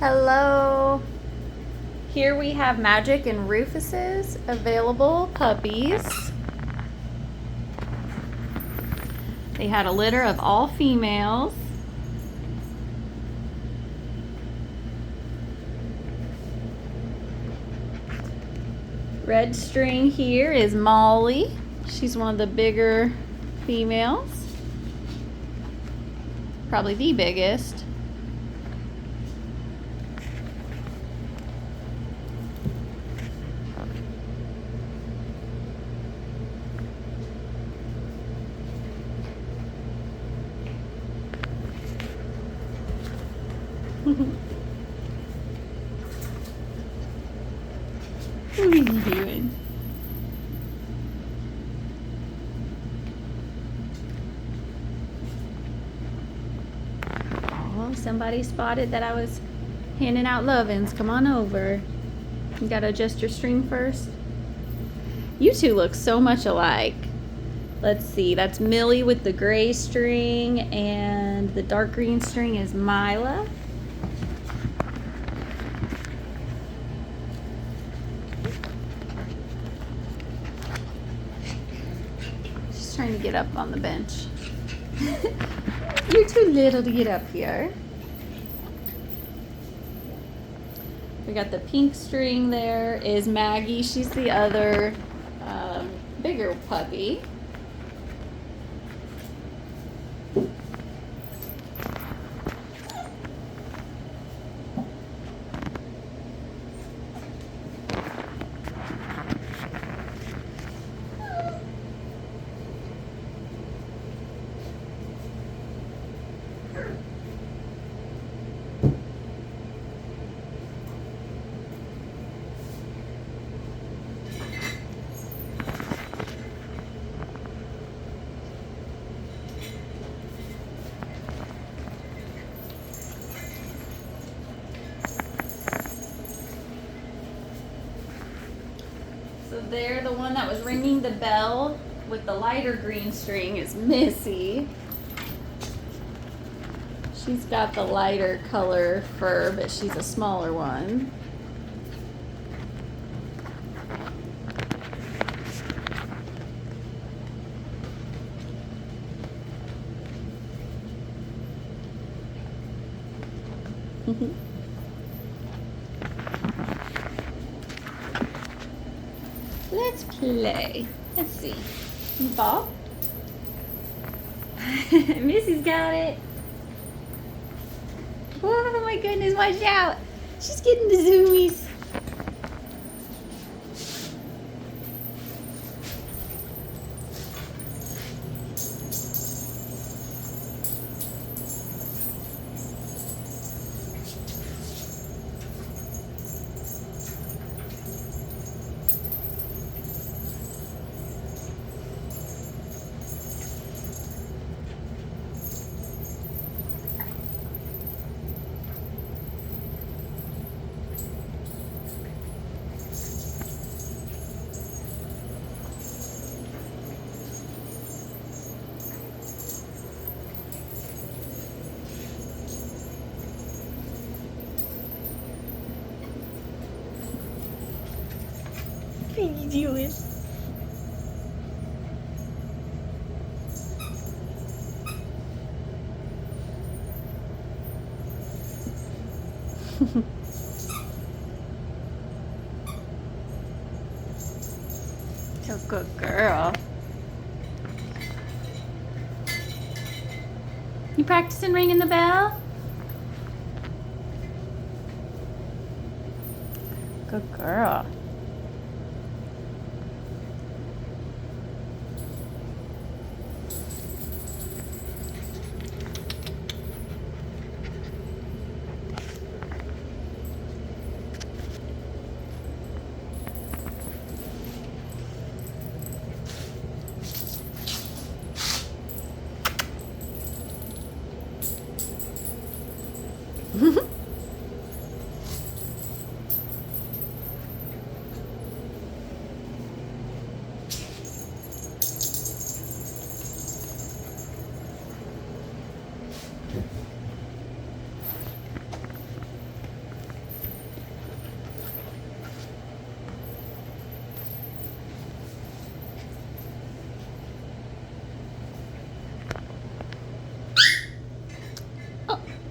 Hello. Here we have Magic and Rufus's available puppies. They had a litter of all females. Red string here is Molly. She's one of the bigger females. Probably the biggest. What are you doing? Oh, somebody spotted that I was handing out lovin's. Come on over. You gotta adjust your string first. You two look so much alike. Let's see, that's Millie with the gray string, and the dark green string is Mila. She's trying to get up on the bench. You're too little to get up here. We got the pink string there is Maggie. She's the other bigger puppy. So there, the one that was ringing the bell with the lighter green string is Missy. She's got the lighter color fur, but she's a smaller one. Let's play. Let's see. You ball? Missy's got it. Oh my goodness, watch out. She's getting the zoomies. What are you doing? So good girl. You practicing ringing the bell? Good girl.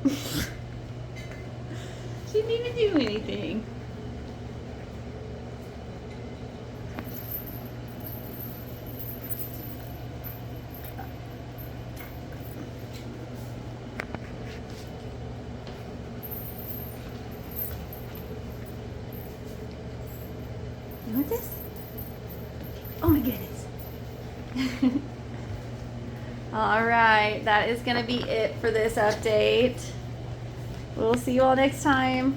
She didn't even do anything. You want this? Oh my goodness. All right, that is going to be it for this update. We'll see you all next time.